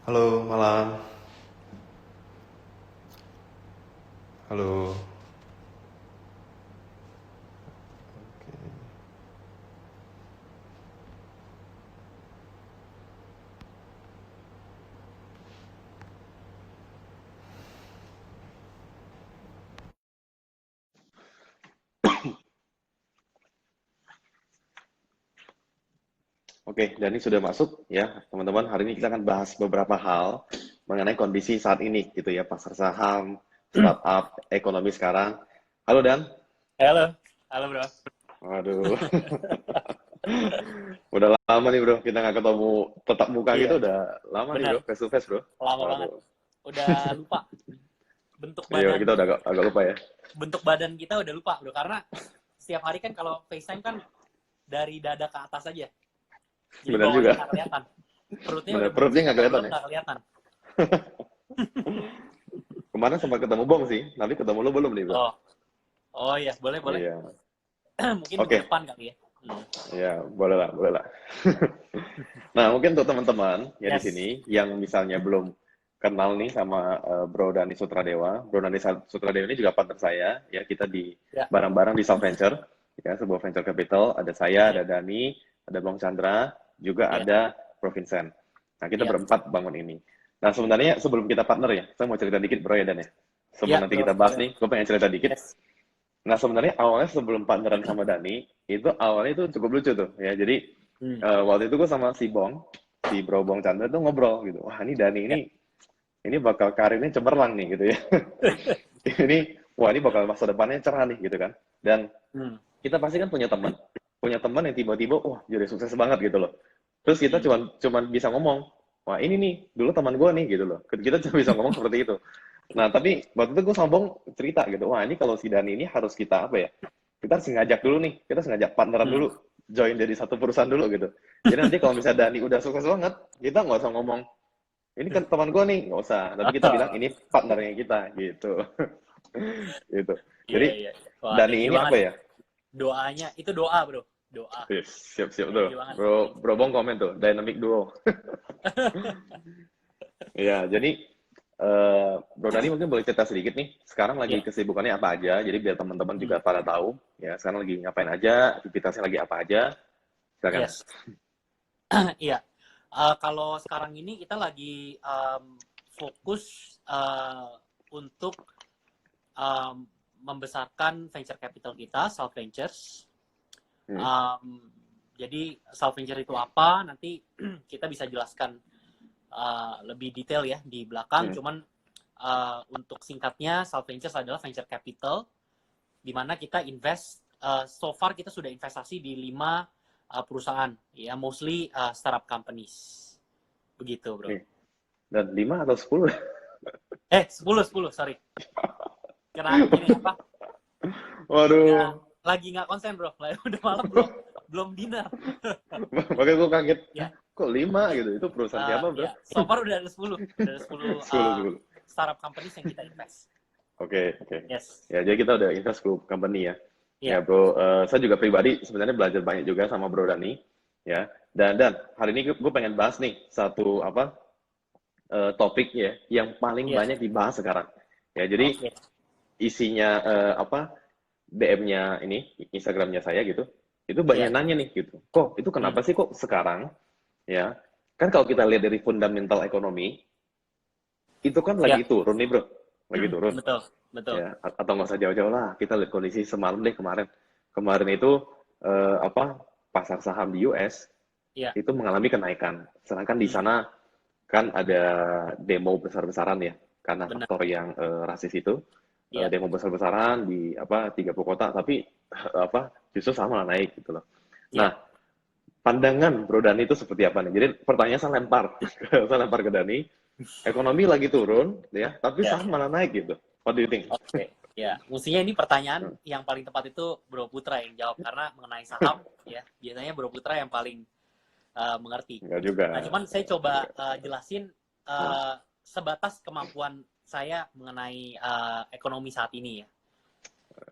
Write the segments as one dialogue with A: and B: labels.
A: Halo, malam. Halo. Oke, Dani sudah masuk ya, teman-teman. Hari ini kita akan bahas beberapa hal mengenai kondisi saat ini, gitu ya, pasar saham, startup, ekonomi sekarang. Halo Dan.
B: Halo, halo bro.
A: Waduh, udah lama nih bro, kita nggak ketemu tetap muka gitu,
B: Iya,
A: udah lama nih bro,
B: benar.
A: face to face bro.
B: Lama banget.
A: Waduh,
B: Udah lupa bentuk
A: iya kita
B: badan
A: udah agak lupa ya.
B: bentuk badan kita udah lupa bro karena setiap hari kan kalau FaceTime kan dari dada ke atas aja. Jadi
A: Benar
B: bawahnya
A: juga,
B: nggak kelihatan. Perutnya
A: benar
B: udah
A: perutnya
B: berisi
A: nggak
B: atau
A: kelihatan
B: belum
A: ya.
B: nggak kelihatan.
A: Kemarin sempat ketemu Bong sih, tapi ketemu lo belum nih bro.
B: Oh, oh iya, boleh boleh.
A: Iya,
B: Mungkin minggu
A: oke.
B: depan kali ya. Hmm.
A: Ya, boleh lah, boleh lah. Nah, mungkin untuk teman-teman ya di
B: Yes.
A: sini yang misalnya belum kenal nih sama Bro Dani Sutradewa. Bro Dani Sutradewa ini juga partner saya. Ya, kita di
B: Ya,
A: bareng-bareng di South Venture, ya, sebuah venture capital. Ada saya,
B: ya,
A: ada Dani, ada Bang Chandra, juga
B: ya,
A: ada Bro Vincent. Nah, kita
B: ya.
A: berempat bangun ini. Nah, sebenarnya sebelum kita partner ya, saya mau cerita dikit Bro ya Dan ya.
B: Ya,
A: Sebelum nanti
B: bro,
A: kita bahas
B: boleh.
A: nih, gue pengen cerita dikit.
B: Yes.
A: Nah, sebenarnya awalnya sebelum partneran sama Dani, itu awalnya itu cukup lucu tuh ya. Jadi
B: Hmm.
A: waktu itu gue sama si Bong, si Bro Bong Chandra tuh ngobrol gitu. Wah, ini Dani
B: Ya.
A: ini bakal karirnya cemerlang nih gitu ya. Ini wah ini bakal masa depannya cerah nih gitu kan. Dan
B: Hmm.
A: kita pasti kan punya teman yang tiba-tiba wah jadi sukses banget gitu loh. Terus kita
B: Hmm.
A: cuman bisa ngomong, wah ini nih dulu teman gue nih gitu loh. Kita cuma bisa ngomong seperti itu. Nah, tapi waktu itu gue sambung cerita gitu. Wah, ini kalau si Dani ini harus kita apa ya? Kita harus ngajak dulu nih. Kita harus ngajak partneran
B: Hmm.
A: dulu. Join dari satu perusahaan dulu gitu. Jadi nanti kalau misalnya Dani udah sukses banget, kita nggak usah ngomong, ini kan teman gue nih, nggak usah. Tapi kita bilang,
B: Oh,
A: ini partnernya kita gitu. Gitu.
B: iya
A: Jadi
B: iya. Wah,
A: Dani
B: thank you
A: ini
B: banget.
A: apa ya?
B: Doanya itu doa bro, doa.
A: Yes, siap-siap
B: Thank
A: tuh.
B: you banget, thank
A: Bro,
B: you.
A: Bro Bong komen tuh, dynamic duo. Iya, jadi Bro Dani mungkin boleh cerita sedikit nih. Sekarang lagi
B: Ya,
A: kesibukannya apa aja? Jadi biar teman-teman juga
B: hmm,
A: pada tahu. Ya, sekarang lagi ngapain aja? Aktivitasnya lagi apa aja? Silakan.
B: yes, iya. Kalau sekarang ini kita lagi fokus untuk em, membesarkan venture capital kita, South Ventures.
A: Hmm,
B: Em, jadi South Venture itu apa? Nanti kita bisa jelaskan lebih detail ya di belakang.
A: hmm,
B: Cuman untuk singkatnya, South Ventures adalah venture capital di mana kita invest. So far kita sudah investasi di 5 perusahaan, ya mostly startup companies. Begitu, bro.
A: nih. Dan 5 atau 10?
B: 10, sorry. Karena ini apa?
A: Waduh.
B: Lagi nggak konsen, bro. Udah malam belum dinner.
A: Makanya gue kaget.
B: Ya,
A: Kok 5 gitu? Itu perusahaan siapa, bro?
B: ya. So far udah ada 10. Udah ada 10
A: 10, 10.
B: startup companies yang kita invest.
A: Oke, oke.
B: Yes.
A: Ya, jadi kita udah invest 10 company ya. Ya,
B: Ya.
A: bro, saya juga pribadi sebenarnya belajar banyak juga sama Bro Dani. Ya, dan hari ini gue pengen bahas nih satu apa topik ya yang paling
B: Yes.
A: banyak dibahas sekarang. Ya, jadi
B: Oke.
A: isinya apa DM-nya ini Instagram-nya saya gitu, itu banyak
B: Ya.
A: nanya nih gitu. Kok itu
B: Hmm.
A: kenapa sih kok sekarang ya? Kan kalau kita lihat dari fundamental ekonomi, itu kan lagi
B: Ya.
A: turun nih bro, lagi turun.
B: Betul. Betul.
A: Ya, atau nggak usah jauh-jauh lah, kita lihat kondisi semalam deh kemarin. Kemarin itu apa pasar saham di US
B: Ya.
A: itu mengalami kenaikan. Sedangkan di
B: Hmm.
A: sana kan ada demo besar-besaran ya karena
B: Benar.
A: faktor yang rasis itu.
B: Ya.
A: Demo besar-besaran di apa 30 kota tapi apa justru sama lah naik gitu loh. Nah,
B: Ya.
A: pandangan Bro Dani itu seperti apa nih? Jadi pertanyaan saya lempar saya lempar ke Dani, ekonomi lagi turun ya, tapi
B: Ya.
A: saham malah naik gitu. What do you think?
B: Oke. Ya. Mestinya ini pertanyaan yang paling tepat itu Bro Putra yang jawab karena mengenai saham ya biasanya Bro Putra yang paling mengerti.
A: Enggak juga.
B: Nah, cuman saya coba jelasin
A: Nah,
B: sebatas kemampuan saya mengenai ekonomi saat ini ya.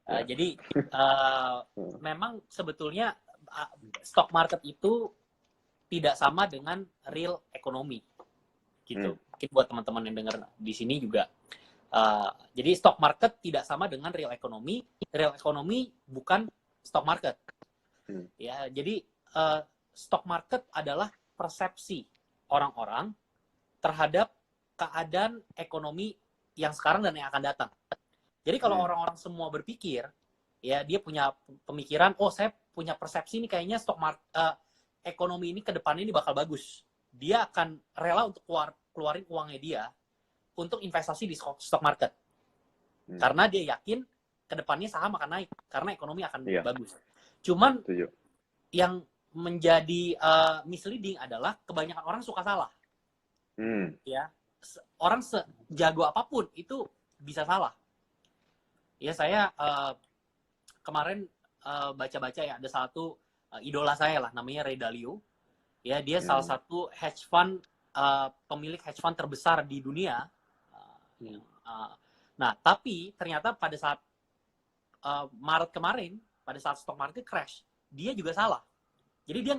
A: ya.
B: Jadi memang sebetulnya stock market itu tidak sama dengan real ekonomi
A: Hmm.
B: gitu. mungkin buat teman-teman yang dengar di sini juga. Jadi stock market tidak sama dengan real economy. Real economy bukan stock market. Ya, jadi stock market adalah persepsi orang-orang terhadap keadaan ekonomi yang sekarang dan yang akan datang. Jadi kalau orang-orang semua berpikir, ya dia punya pemikiran, oh saya punya persepsi ini kayaknya ekonomi ini ke depannya ini bakal bagus. Dia akan rela untuk keluarin uangnya dia untuk investasi di stock market. Karena dia yakin ke depannya saham akan naik karena ekonomi akan bagus. Cuman yang menjadi misleading adalah kebanyakan orang suka salah. Ya, orang sejago apapun itu bisa salah. Ya saya kemarin baca-baca ya ada satu idola saya lah namanya Ray Dalio. Ya dia salah satu hedge fund pemilik hedge fund terbesar di dunia. Nah tapi ternyata pada saat Maret kemarin pada saat stock market crash dia juga salah. Jadi dia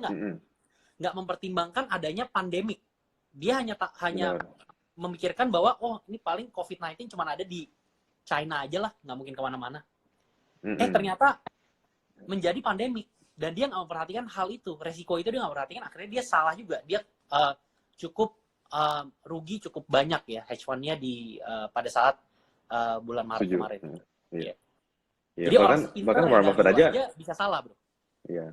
B: nggak mempertimbangkan adanya pandemik. Dia hanya memikirkan bahwa oh ini paling COVID-19 cuma ada di China aja lah, nggak mungkin kemana-mana. Ternyata menjadi pandemik dan dia nggak memperhatikan hal itu, resiko itu dia nggak memperhatikan, akhirnya dia salah juga. Dia cukup rugi cukup banyak ya hedge fund-nya di pada saat bulan Maret kemarin. Jadi
A: bahkan Warren Buffett aja
B: bisa salah, bro.
A: Iya,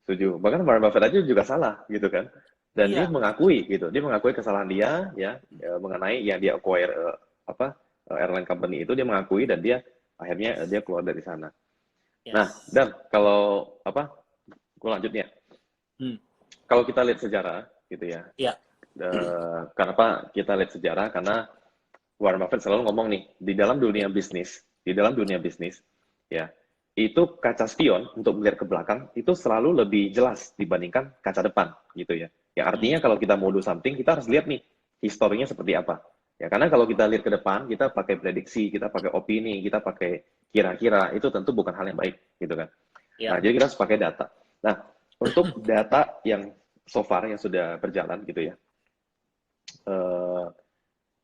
A: setuju. Bahkan Warren Buffett aja juga salah gitu kan. Dan dia mengakui gitu, dia mengakui kesalahan dia ya mengenai yang dia acquire airline company itu, dia mengakui dan dia akhirnya dia keluar dari sana. Nah, dan kalau gue lanjutnya. Kalau kita lihat sejarah gitu ya. Kenapa kita lihat sejarah? Karena Warren Buffett selalu ngomong nih, di dalam dunia bisnis ya, itu kaca spion untuk melihat ke belakang itu selalu lebih jelas dibandingkan kaca depan gitu ya. Ya artinya kalau kita mau do something, kita harus lihat nih historinya seperti apa. Ya karena kalau kita lihat ke depan, kita pakai prediksi, kita pakai opini, kita pakai kira-kira, itu tentu bukan hal yang baik gitu kan. Nah, jadi kita harus pakai data. Nah, untuk data yang so far yang sudah berjalan gitu ya.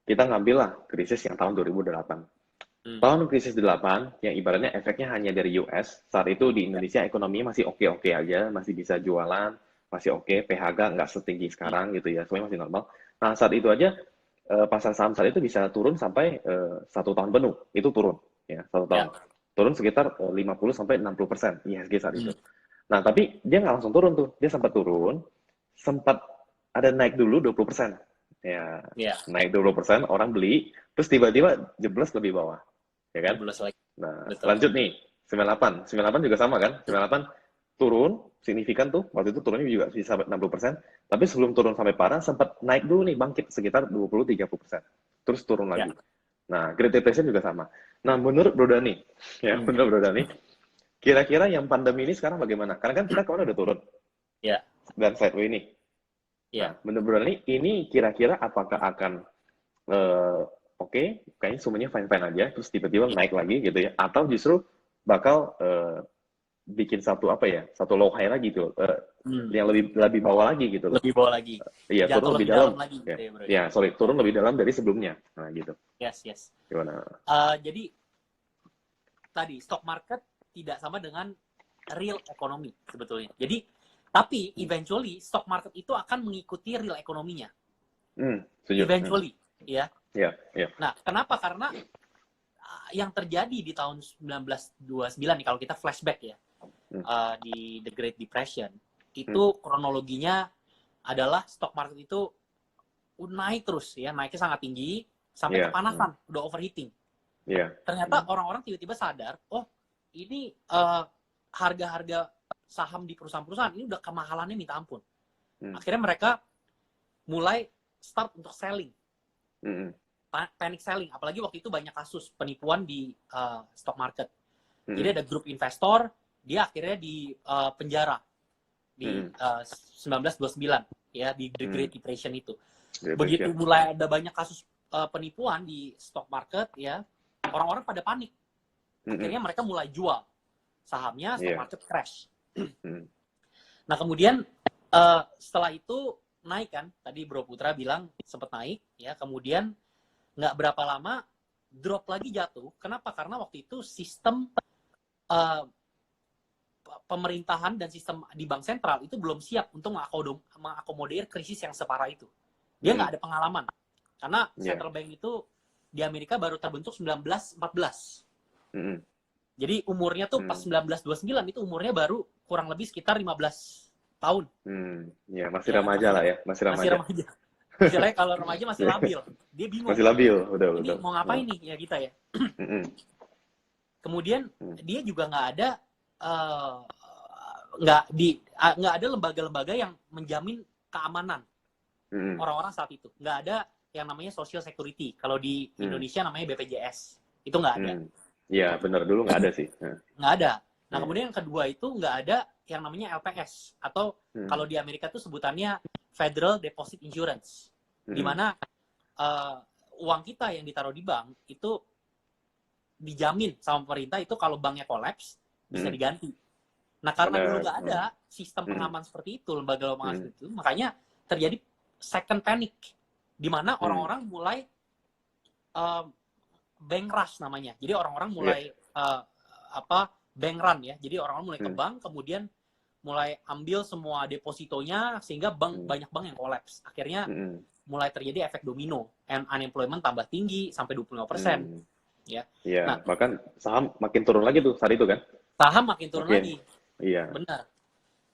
A: Kita ngambillah krisis yang tahun 2008. Tahun krisis 8 yang ibaratnya efeknya hanya dari US, saat itu di Indonesia ekonomi masih oke-oke aja, masih bisa jualan, masih oke, PHK nggak setinggi sekarang gitu ya, semuanya masih normal. Nah saat itu aja pasar saham saat itu bisa turun sampai 1 tahun penuh, itu turun ya 1 tahun, turun sekitar 50-60% IHSG saat itu. Nah tapi dia nggak langsung turun tuh, dia sempat turun, sempat ada naik dulu 20%, ya naik 20% orang beli, terus tiba-tiba jeblos lebih bawah. Ya kan? Nah, lanjut nih, 98 juga sama kan? 98 turun signifikan tuh, waktu itu turunnya juga bisa 60%, tapi sebelum turun sampai parah sempat naik dulu nih, bangkit sekitar 20-30%, terus turun lagi. Nah, Great Depression juga sama. Nah, menurut Bro Dani, menurut Bro Dani, kira-kira yang pandemi ini sekarang bagaimana? Karena kan kita kemarin udah turun, dan sideways ini. Nah, menurut Bro Dani, ini kira-kira apakah akan oke, kayaknya semuanya fine-fine aja, terus tiba-tiba naik lagi gitu ya, atau justru bakal bikin satu low high lagi tuh, yang lebih bawah lagi gitu loh.
B: Lebih bawah lagi.
A: Iya, turun lebih dalam lagi.
B: Ya,
A: turun lebih dalam dari sebelumnya. Nah, gitu.
B: Yes.
A: Gimana?
B: Jadi tadi stock market tidak sama dengan real economy sebetulnya. Jadi tapi eventually stock market itu akan mengikuti real ekonominya. Eventually, ya. Nah, kenapa? Karena yang terjadi di tahun 1929 nih, kalau kita flashback ya, di The Great Depression, itu kronologinya adalah stock market itu naik terus ya, naiknya sangat tinggi, sampai kepanasan, udah overheating. Ternyata orang-orang tiba-tiba sadar, oh ini harga-harga saham di perusahaan-perusahaan ini udah kemahalannya minta ampun. Akhirnya mereka mulai start untuk selling. Panic selling, apalagi waktu itu banyak kasus penipuan di stock market. Jadi ada grup investor, dia akhirnya di penjara di 1929 ya, di The Great Depression itu. Begitu mulai ada banyak kasus penipuan di stock market ya, orang-orang pada panik. Akhirnya mereka mulai jual sahamnya, stock market crash. Nah kemudian setelah itu naik kan, tadi Bro Putra bilang sempat naik, ya, kemudian nggak berapa lama drop lagi jatuh. Kenapa? Karena waktu itu sistem uh, pemerintahan dan sistem di bank sentral itu belum siap untuk mengakomodir krisis yang separah itu. Dia nggak ada pengalaman. Karena central bank itu di Amerika baru terbentuk 1914. Jadi umurnya tuh pas 1929 itu umurnya baru kurang lebih sekitar 15 tahun.
A: Ya, masih remaja lah ya, masih remaja.
B: Istilahnya kalau remaja masih labil, dia bingung.
A: Masih labil, betul.
B: Ini mau ngapain nih ya kita ya. Kemudian dia juga nggak ada lembaga-lembaga yang menjamin keamanan orang-orang saat itu. Nggak ada yang namanya social security. Kalau di Indonesia namanya BPJS. Itu nggak ada.
A: Iya, benar, dulu nggak ada sih.
B: Nggak ada. Nah, kemudian yang kedua itu nggak ada yang namanya LPS. Atau kalau di Amerika tuh sebutannya Federal Deposit Insurance. Di mana uang kita yang ditaruh di bank itu dijamin sama pemerintah itu kalau banknya kolaps, bisa diganti. Nah, karena dulu nggak ada sistem pengaman seperti itu, lembaga pengaman seperti itu, makanya terjadi second panic. Di mana orang-orang mulai bank rush namanya. Jadi orang-orang mulai bank run ya. Jadi orang-orang mulai ke bank, kemudian mulai ambil semua depositonya sehingga banyak bank yang kolaps. Akhirnya mulai terjadi efek domino. Unemployment tambah tinggi sampai 25%. Ya.
A: Iya, nah, bahkan saham makin turun lagi tuh saat itu kan?
B: Saham makin turun lagi.
A: Iya.
B: Benar.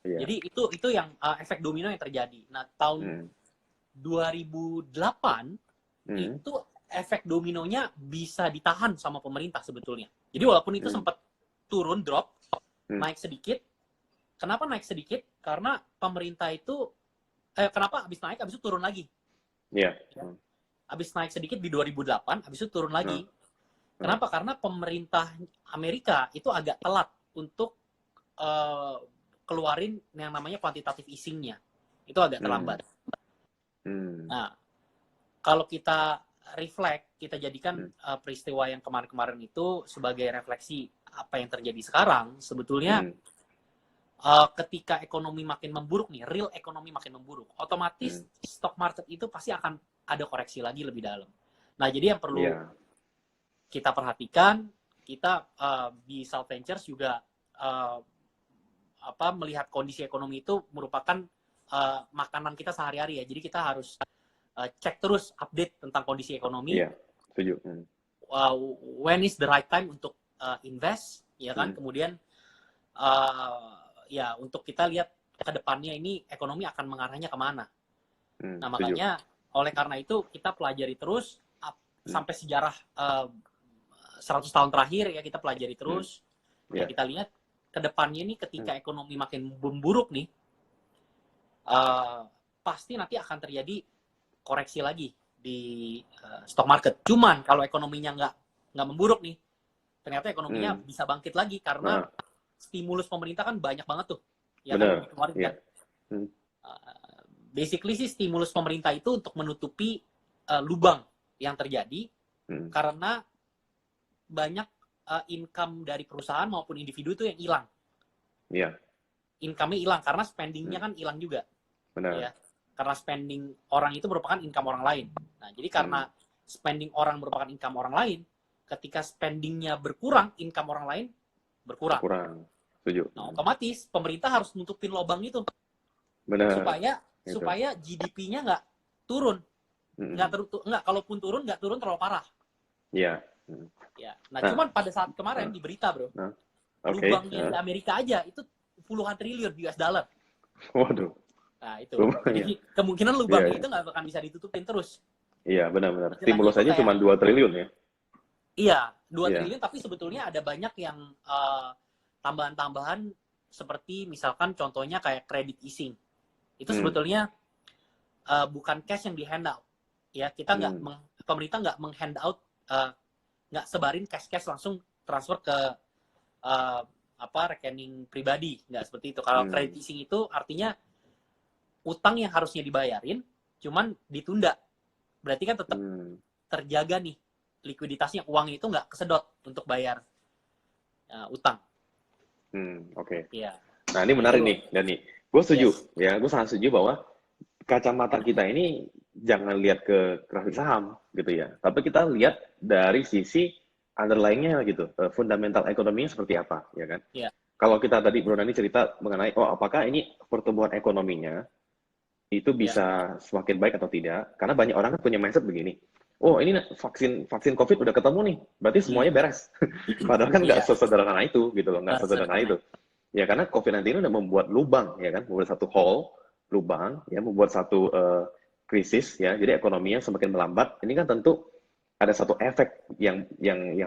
B: Iya. Jadi itu yang efek domino yang terjadi. Nah, tahun 2008 itu efek dominonya bisa ditahan sama pemerintah sebetulnya. Jadi walaupun itu sempat turun, drop, naik sedikit. Kenapa naik sedikit? Karena pemerintah itu, kenapa habis naik, habis itu turun lagi.
A: Iya.
B: Habis naik sedikit di 2008, habis itu turun lagi. Kenapa? Karena pemerintah Amerika itu agak telat untuk keluarin yang namanya quantitative easing-nya. Itu agak terlambat. Nah, kalau kita reflect, kita jadikan peristiwa yang kemarin-kemarin itu sebagai refleksi apa yang terjadi sekarang, sebetulnya ketika ekonomi makin memburuk nih, real ekonomi makin memburuk, otomatis stock market itu pasti akan ada koreksi lagi lebih dalam. Nah, jadi yang perlu kita perhatikan, kita di South Ventures juga melihat kondisi ekonomi itu merupakan makanan kita sehari-hari ya. Jadi kita harus cek terus update tentang kondisi ekonomi.
A: Iya, setuju.
B: When is the right time untuk invest, ya kan? Kemudian ya untuk kita lihat ke depannya ini ekonomi akan mengarahnya kemana. Nah, makanya oleh karena itu kita pelajari terus sampai sejarah 100 tahun terakhir ya, kita pelajari terus. Ya, kita lihat ke depannya nih ketika ekonomi makin memburuk nih, pasti nanti akan terjadi koreksi lagi di stock market. Cuman kalau ekonominya nggak memburuk nih, ternyata ekonominya bisa bangkit lagi karena stimulus pemerintah kan banyak banget tuh. Ya kan, kemarin kan. Basically sih stimulus pemerintah itu untuk menutupi lubang yang terjadi karena banyak income dari perusahaan maupun individu itu yang hilang.
A: Iya.
B: Income-nya hilang karena spending-nya kan hilang juga.
A: Benar.
B: Ya. Karena spending orang itu merupakan income orang lain. Nah, jadi karena spending orang merupakan income orang lain, ketika spending-nya berkurang, income orang lain berkurang.
A: Setuju.
B: Nah, otomatis pemerintah harus nutupin lubang itu.
A: Benar.
B: Supaya GDP-nya nggak turun. Nggak, kalaupun turun, nggak turun terlalu parah.
A: Iya.
B: Ya. Nah, cuman pada saat kemarin di berita, bro, lubangnya di Amerika aja itu puluhan triliun US dollar.
A: Waduh.
B: Nah, itu. Jadi kemungkinan lubang itu nggak akan bisa ditutupin terus.
A: Iya, benar-benar. Stimulus aja cuma 2 triliun ya.
B: Iya, 2 triliun, tapi sebetulnya ada banyak yang tambahan-tambahan seperti misalkan contohnya kayak credit easing. Itu sebetulnya bukan cash yang di-handout. Ya, kita pemerintah nggak meng-handout, nggak sebarin cash-cash langsung transfer ke rekening pribadi, nggak seperti itu. Kalau credit easing itu artinya utang yang harusnya dibayarin, cuman ditunda. Berarti kan tetap terjaga nih likuiditasnya, uangnya itu nggak kesedot untuk bayar utang.
A: Oke.
B: Iya.
A: Nah, ini menarik nih, Dani. Gue setuju, ya, gue sangat setuju bahwa kacamata kita ini jangan lihat ke grafik saham gitu ya, tapi kita lihat dari sisi underlying-nya gitu, fundamental ekonominya seperti apa, ya kan?
B: Iya.
A: Kalau kita tadi Bro Dani cerita mengenai, oh apakah ini pertumbuhan ekonominya itu
B: Iya.
A: bisa semakin baik atau tidak? Karena banyak orang kan punya mindset begini, oh ini vaksin COVID udah ketemu nih, berarti semuanya beres. Padahal kan nggak
B: Iya.
A: sesederhana itu gitu loh, nggak sesederhana
B: Sederhana.
A: itu. Ya karena COVID-19 ini udah membuat lubang, ya kan, membuat satu hole, lubang, ya, membuat satu krisis, ya. Jadi ekonominya semakin melambat. Ini kan tentu ada satu efek yang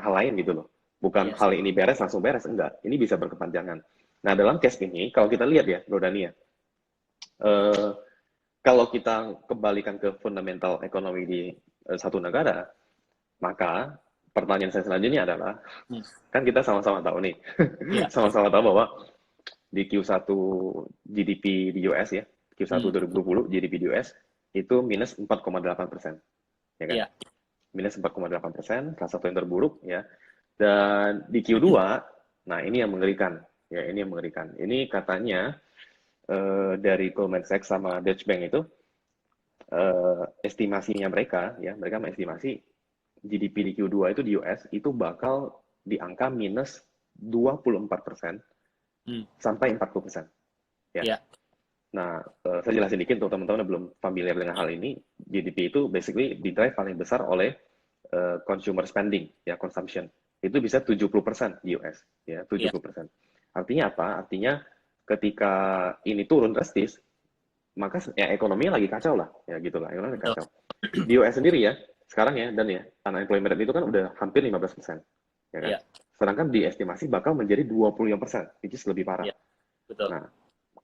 A: hal lain gitu loh. Bukan
B: Yes.
A: hal ini beres langsung beres, enggak. Ini bisa berkepanjangan. Nah dalam case ini, kalau kita lihat ya, Bro Dani ya, kalau kita kembalikan ke fundamental ekonomi di satu negara, maka pertanyaan saya selanjutnya adalah, kan kita sama-sama tahu nih,
B: Iya.
A: sama-sama tahu bahwa di Q1 GDP di US ya, Q1 2020 GDP di US itu minus 4,8%, ya kan?
B: Iya.
A: Minus 4,8%, salah satu yang terburuk ya. Dan di Q2, nah ini yang mengerikan, ya ini yang mengerikan. Ini katanya dari Goldman Sachs sama Deutsche Bank itu estimasinya mereka, ya mereka mengestimasi GDP di Q2 itu di US itu bakal di angka minus 24% sampai 40%. Ya.
B: Iya.
A: Nah, saya jelasin dikit untuk teman-teman yang belum familiar dengan hal ini. GDP itu basically didrive paling besar oleh consumer spending, ya consumption. Itu bisa 70% di US, ya 70%. Artinya apa? Artinya ketika ini turun drastis, maka ya ekonominya lagi kacau lah, ya gitulah, ekonomi kacau. Di US sendiri ya, sekarang ya, dan ya, unemployment rate itu kan udah hampir 15%, ya kan?
B: Iya.
A: Sedangkan diestimasi bakal menjadi 25%, which is lebih parah.
B: Iya. Betul.
A: Nah,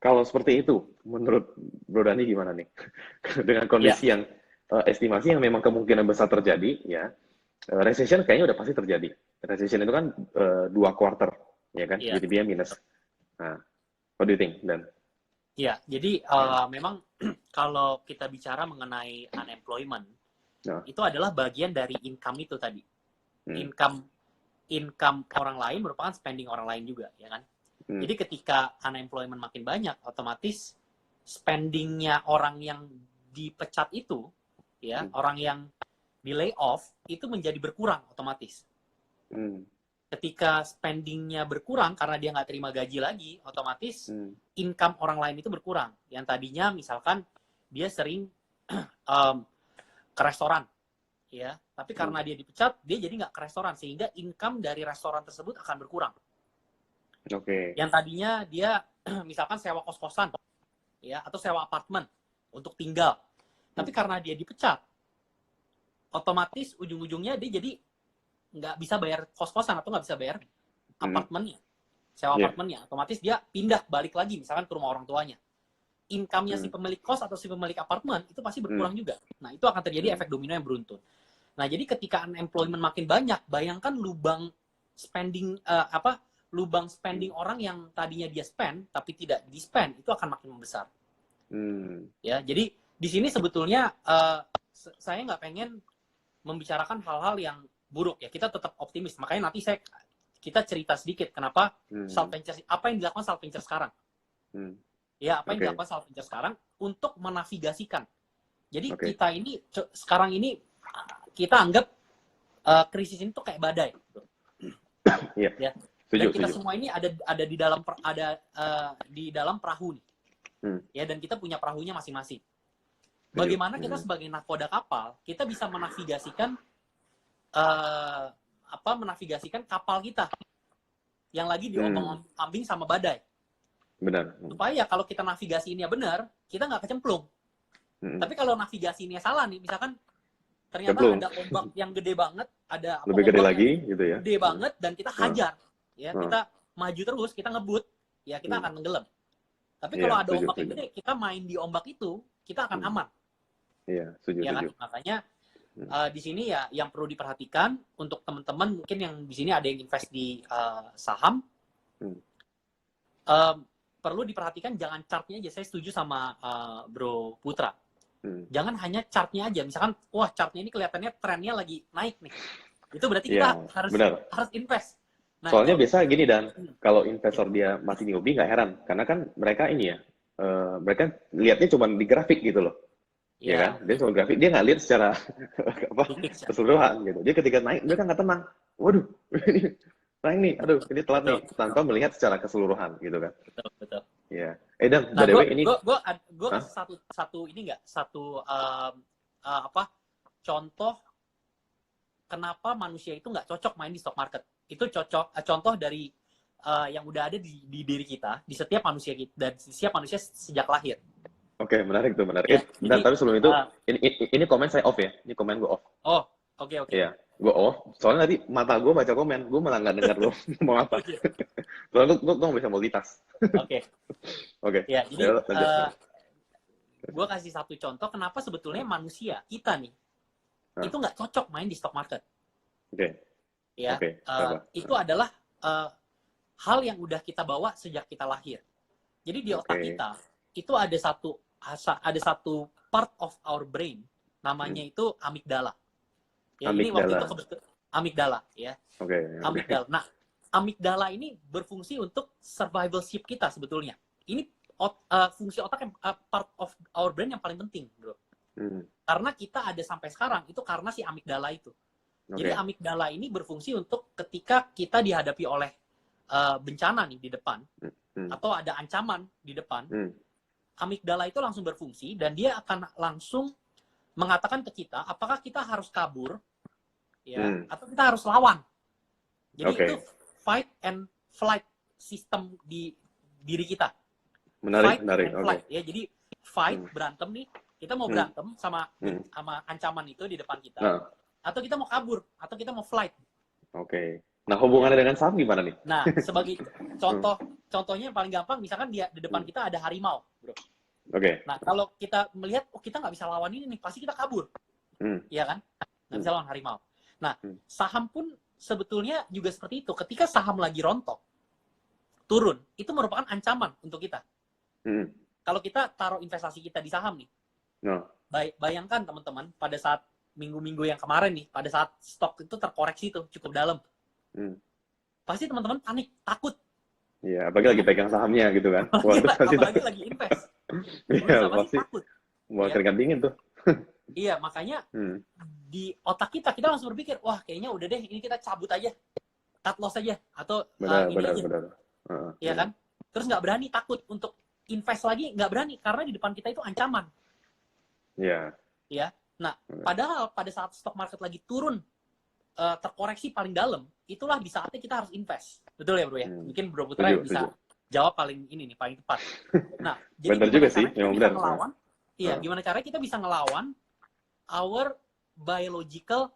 A: kalau seperti itu, menurut Bro Dani gimana nih? Dengan kondisi yang estimasi yang memang kemungkinan besar terjadi, ya, recession kayaknya udah pasti terjadi. Recession itu kan 2 quarter, ya kan?
B: Iya.
A: GDP-nya minus. Nah, what do you think, Dan?
B: Iya, jadi memang kalau kita bicara mengenai unemployment, itu adalah bagian dari income itu tadi. Income orang lain merupakan spending orang lain juga, ya kan? Jadi ketika unemployment makin banyak, otomatis spendingnya orang yang dipecat itu, ya, orang yang di layoff itu menjadi berkurang otomatis. Ketika spendingnya berkurang karena dia nggak terima gaji lagi, otomatis income orang lain itu berkurang. Yang tadinya misalkan dia sering ke restoran, ya, tapi karena dia dipecat, dia jadi nggak ke restoran, sehingga income dari restoran tersebut akan berkurang. Yang tadinya dia misalkan sewa kos-kosan, ya, atau sewa apartemen untuk tinggal, tapi karena dia dipecat, otomatis ujung-ujungnya dia jadi nggak bisa bayar kos-kosan atau nggak bisa bayar apartemennya, sewa apartemennya. Otomatis dia pindah balik lagi misalkan ke rumah orang tuanya. Income-nya si pemilik kos atau si pemilik apartemen itu pasti berkurang juga. Nah, itu akan terjadi efek domino yang beruntun. Nah, jadi ketika unemployment makin banyak, bayangkan lubang spending lubang spending orang yang tadinya dia spend tapi tidak di spend itu akan makin membesar. Ya, jadi di sini sebetulnya saya nggak pengen membicarakan hal-hal yang buruk ya, kita tetap optimis. Makanya nanti kita cerita sedikit kenapa Salt Venture, apa yang dilakukan Salt Venture sekarang. Ya, apa yang dilakukan Salt Venture sekarang untuk menavigasikan. Jadi kita ini sekarang ini kita anggap krisis ini tuh kayak badai. Ya. Dan kita semua ini ada di dalam perahu nih. Ya, dan kita punya perahunya masing-masing. Bagaimana kita sebagai nahkoda kapal, kita bisa menavigasikan menavigasikan kapal kita yang lagi diombang-ambing sama badai.
A: Benar.
B: Supaya kalau kita navigasi ini benar, kita nggak kecemplung. Tapi kalau navigasi ini salah nih, misalkan ternyata ada ombak yang gede banget, ada
A: lebih gede lagi gitu ya.
B: Gede banget dan kita hajar, ya kita maju terus, kita ngebut, ya kita akan tenggelam. Tapi kalau ada ombak yang gede, kita main di ombak itu, kita akan aman.
A: Iya, setuju.
B: Ya kan? Makanya di sini ya yang perlu diperhatikan untuk teman-teman mungkin yang di sini ada yang invest di saham, perlu diperhatikan jangan chartnya aja. Saya setuju sama Bro Putra. Jangan hanya chartnya aja. Misalkan, wah chartnya ini kelihatannya trennya lagi naik nih. Itu berarti kita harus invest. Nah,
A: soalnya biasa gini, Dan, kalau investor dia masih newbie nggak heran, karena kan mereka ini ya mereka lihatnya cuma di grafik gitu loh, ya kan?
B: Ya,
A: Dia cuma grafik, dia nggak lihat secara apa
B: big picture.
A: keseluruhan gitu. Dia ketika naik mereka nggak tenang. Waduh, ini naik nih, aduh ini telat nih,
B: Betul,
A: tanpa melihat secara keseluruhan gitu kan?
B: betul, betul.
A: Ya. Dan
B: Nah,
A: by the way ini,
B: gue
A: hah?
B: kasih satu ini nggak, satu apa contoh kenapa manusia itu nggak cocok main di stock market. Itu contoh dari yang udah ada di diri kita, di setiap manusia kita, dan setiap manusia sejak lahir.
A: Oke, menarik tuh, menarik.
B: Ya,
A: Dan
B: jadi
A: tapi sebelum itu, ini komen saya off ya, ini komen gue off.
B: oh, oke, oke.
A: Iya, gue off. Soalnya tadi mata gue baca komen, gue malah nggak dengar lo mau apa.
B: Oke,
A: Soalnya gue nggak bisa multitask.
B: oke.
A: Oke,
B: Ya, jadi
A: ya lanjut.
B: gue kasih satu contoh kenapa sebetulnya manusia kita nih
A: Nah,
B: itu nggak cocok main di stock market.
A: oke,
B: Ya,
A: oke, apa?
B: itu adalah hal yang udah kita bawa sejak kita lahir. Jadi di otak
A: Oke.
B: kita itu ada satu part of our brain namanya itu amigdala. Ya, ini waktu
A: Amigdala.
B: itu amigdala ya.
A: Oke,
B: Amigdala. Nah, amigdala ini berfungsi untuk survivalship kita sebetulnya. Ini fungsi otak yang part of our brain yang paling penting, bro. Karena kita ada sampai sekarang itu karena si amigdala itu. Jadi
A: Oke.
B: amigdala ini berfungsi untuk ketika kita dihadapi oleh bencana nih di depan atau ada ancaman di depan, amigdala itu langsung berfungsi dan dia akan langsung mengatakan ke kita apakah kita harus kabur ya atau kita harus lawan. Jadi
A: Oke.
B: itu fight and flight sistem di diri kita.
A: Menarik,
B: Fight
A: menarik.
B: and
A: Oke.
B: flight ya. Jadi fight berantem nih, kita mau berantem sama ancaman itu di depan kita.
A: Nah,
B: Atau kita mau kabur, atau kita mau flight.
A: oke. Nah, hubungannya dengan saham gimana nih?
B: Nah, sebagai contohnya yang paling gampang, misalkan di depan kita ada harimau, bro.
A: Oke.
B: Nah, kalau kita melihat, oh kita nggak bisa lawan ini nih, pasti kita kabur. Iya kan? Nggak bisa lawan harimau. Nah, saham pun sebetulnya juga seperti itu. Ketika saham lagi rontok, turun, itu merupakan ancaman untuk kita. Kalau kita taruh investasi kita di saham nih, bayangkan teman-teman, pada saat minggu-minggu yang kemarin nih, pada saat stok itu terkoreksi tuh cukup dalam, pasti teman-teman panik, takut.
A: Iya, apalagi lagi pegang sahamnya gitu kan.
B: Apalagi lagi invest.
A: Iya,
B: pasti
A: pasti.
B: takut.
A: Wah, keringat dingin tuh.
B: Iya, makanya di otak kita langsung berpikir, wah kayaknya udah deh, ini kita cabut aja, cut loss aja, atau ini aja.
A: Benar.
B: Iya kan? Terus nggak berani, takut untuk invest lagi, nggak berani, karena di depan kita itu ancaman.
A: Iya.
B: Ya. Nah, padahal pada saat stok market lagi turun, terkoreksi paling dalam, itulah di saatnya kita harus invest. Betul ya, bro ya? Mungkin Bro Putra yang bisa jawab paling ini nih, paling tepat. Nah, jadi
A: benar juga sih, memang benar.
B: Ngelawan, iya, gimana caranya kita bisa ngelawan our biological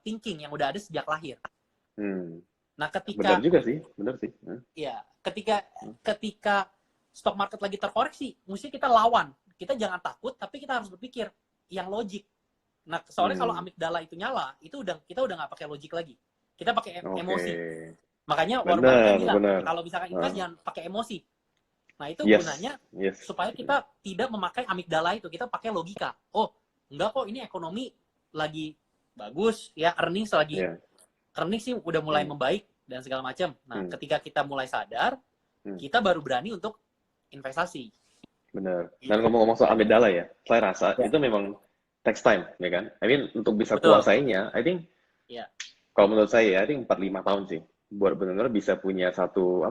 B: thinking yang udah ada sejak lahir. Nah, ketika
A: benar juga sih, benar sih.
B: Iya, ketika stock market lagi terkoreksi, mesti kita lawan. Kita jangan takut, tapi kita harus berpikir yang logik. Nah, soalnya kalau amigdala itu nyala, kita udah nggak pakai logik lagi. Kita pakai emosi. Makanya Warren Buffett bilang, kalau misalkan invest jangan pakai emosi. Nah, itu gunanya supaya kita tidak memakai amigdala itu, kita pakai logika. Oh, enggak kok, ini ekonomi lagi bagus, ya earnings sih udah mulai membaik dan segala macam. Nah, ketika kita mulai sadar, kita baru berani untuk investasi.
A: Benar. Dan ngomong-ngomong soal amigdala ya, saya rasa itu memang takes time, ya kan? I mean, untuk bisa kuasainya, I think, kalau menurut saya, I think 4-5 tahun sih, buat benar-benar bisa punya satu,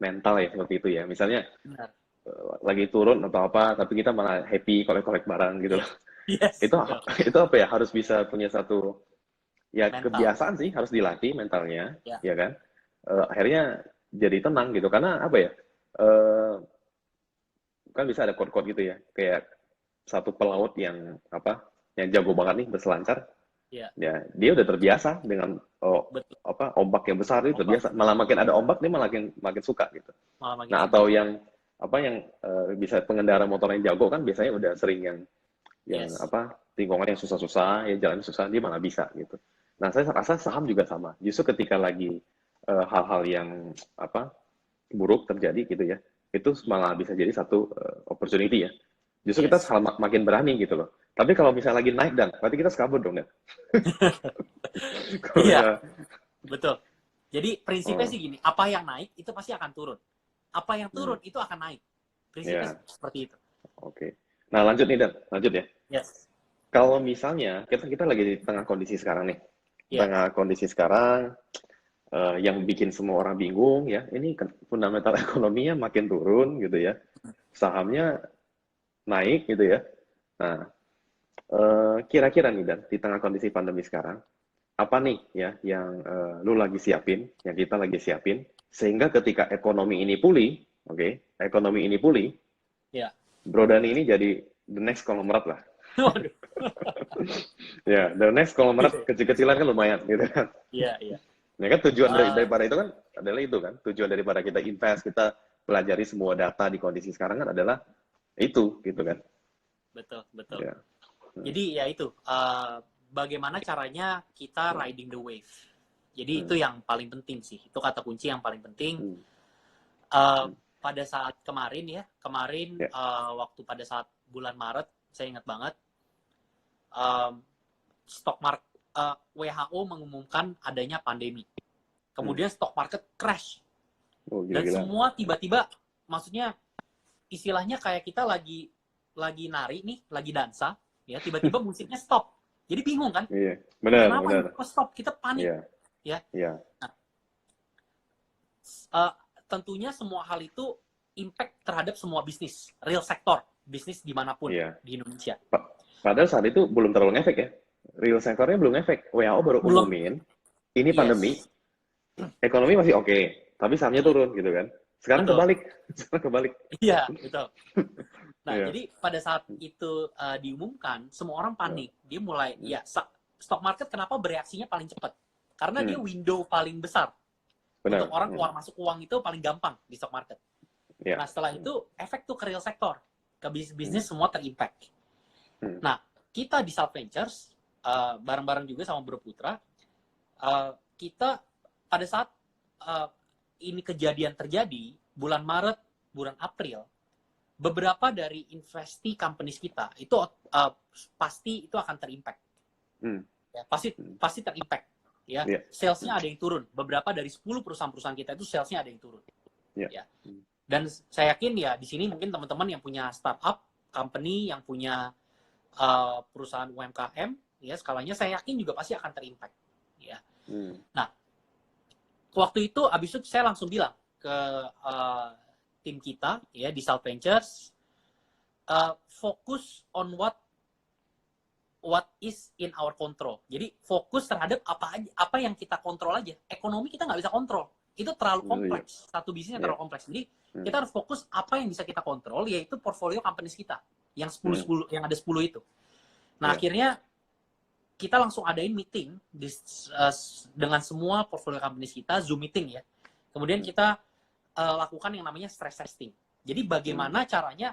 A: mental ya, seperti itu ya. Misalnya, lagi turun atau apa, tapi kita malah happy kolek-kolek barang gitu loh. Itu harus bisa punya satu, mental. Kebiasaan sih, harus dilatih mentalnya, ya kan? Akhirnya jadi tenang gitu, karena kan bisa ada quote-quote gitu ya, kayak satu pelaut yang jago banget nih berselancar, ya dia udah terbiasa dengan ombak yang besar, itu terbiasa, malah makin ada ombak dia makin suka gitu. Nah, atau yang bisa pengendara motor yang jago kan biasanya udah sering yang lingkungan yang susah-susah, ya jalan susah, dia malah bisa gitu. Nah, saya rasa saham juga sama, justru ketika lagi hal-hal yang buruk terjadi gitu ya, itu malah bisa jadi satu opportunity ya. Justru kita makin berani gitu loh. Tapi kalau misalnya lagi naik berarti kita kabur dong ya.
B: Iya, betul. Jadi prinsipnya sih gini, apa yang naik itu pasti akan turun. apa yang turun itu akan naik. Prinsipnya
A: Ya,
B: seperti itu.
A: oke. Nah, lanjut nih, Dan. Lanjut ya.
B: Yes.
A: Kalau misalnya kita lagi di tengah kondisi sekarang nih.
B: Ya.
A: Tengah kondisi sekarang yang bikin semua orang bingung ya. Ini fundamental ekonominya makin turun gitu ya. Sahamnya naik gitu ya. Nah, kira-kira nih Dan, di tengah kondisi pandemi sekarang, apa nih ya yang lu lagi siapin, yang kita lagi siapin, sehingga ketika ekonomi ini pulih, oke, ekonomi ini pulih,
B: Ya.
A: Bro Dani ini jadi the next konglomerat lah.
B: Waduh.
A: Ya, the next konglomerat kecil-kecilan kan lumayan gitu kan.
B: Iya, iya.
A: Ya kan tujuan
B: Eh,
A: daripada itu kan adalah itu kan, tujuan daripada kita invest, kita pelajari semua data di kondisi sekarang kan adalah itu gitu kan.
B: betul, betul.
A: Ya.
B: Jadi ya itu, bagaimana caranya kita riding the wave. Jadi itu
A: Hmm.
B: yang paling penting sih. Itu kata kunci yang paling penting.
A: Hmm.
B: Pada saat kemarin
A: Ya.
B: waktu pada saat bulan Maret, saya ingat banget, um, stock market WHO mengumumkan adanya pandemi. Kemudian stock market crash
A: Oh,
B: dan
A: gila-gila.
B: semua tiba-tiba, maksudnya istilahnya kayak kita lagi nari nih, lagi dansa, ya tiba-tiba musiknya stop. Jadi bingung kan?
A: Iya, benar,
B: Kenapa
A: benar.
B: nih? Kok stop? Kita panik,
A: Iya,
B: ya.
A: iya.
B: Tentunya semua hal itu impact terhadap semua bisnis, real sektor, bisnis dimanapun
A: Iya.
B: di Indonesia.
A: Padahal saat itu belum terlalu ngefek ya. Real sektornya belum ngefek. WHO baru
B: Belum,
A: umumin, ini pandemi,
B: yes,
A: ekonomi masih oke, tapi sahamnya turun gitu kan. Sekarang
B: betul.
A: kebalik. Sekarang kebalik.
B: Iya, betul. Nah,
A: Iya.
B: jadi pada saat itu diumumkan, semua orang panik. Dia mulai, ya, stock market kenapa bereaksinya paling cepat? Karena dia window paling besar.
A: Benar.
B: Untuk orang keluar masuk uang itu paling gampang di stock market.
A: Iya.
B: Nah, setelah itu efek tuh ke real sektor. Ke bisnis semua terimpact. Nah, kita di South Ventures, bareng-bareng juga sama Bro Putra, kita pada saat ini kejadian terjadi, bulan Maret, bulan April, beberapa dari investee companies kita itu pasti itu akan terimpact. Ya, pasti terimpact. Ya, salesnya ada yang turun. Beberapa dari 10 perusahaan-perusahaan kita itu salesnya ada yang turun. Ya. Dan saya yakin ya di sini mungkin teman-teman yang punya startup company, yang punya perusahaan UMKM, ya skalanya saya yakin juga pasti akan terimpact. Ya. Nah, waktu itu abis itu saya langsung bilang ke tim kita ya di South Ventures, fokus on what is in our control. Jadi fokus terhadap apa yang kita kontrol aja. Ekonomi kita nggak bisa kontrol. Itu terlalu kompleks. Satu bisnisnya terlalu kompleks. Jadi kita harus fokus apa yang bisa kita kontrol, yaitu portfolio companies kita. Yang 10 yang ada 10 itu. Nah, akhirnya kita langsung adain meeting dengan semua portfolio companies kita, Zoom meeting ya. Kemudian kita lakukan yang namanya stress testing. Jadi bagaimana caranya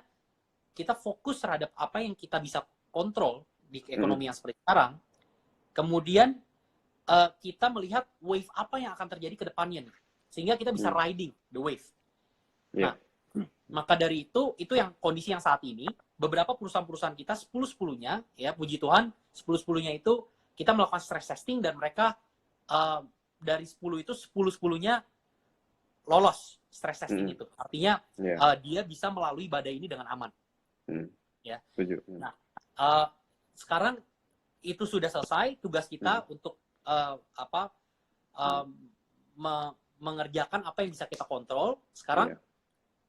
B: kita fokus terhadap apa yang kita bisa kontrol di ekonomi yang seperti sekarang. Kemudian kita melihat wave apa yang akan terjadi ke depannya nih. Sehingga kita bisa riding the wave. Nah, maka dari itu yang kondisi yang saat ini, beberapa perusahaan-perusahaan kita 10-10-nya, ya puji Tuhan, 10-10-nya itu kita melakukan stress testing dan mereka dari 10 itu 10-10-nya lolos stress testing itu. Artinya dia bisa melalui badai ini dengan aman. Ya. Nah, sekarang itu sudah selesai, tugas kita untuk mengerjakan apa yang bisa kita kontrol. Sekarang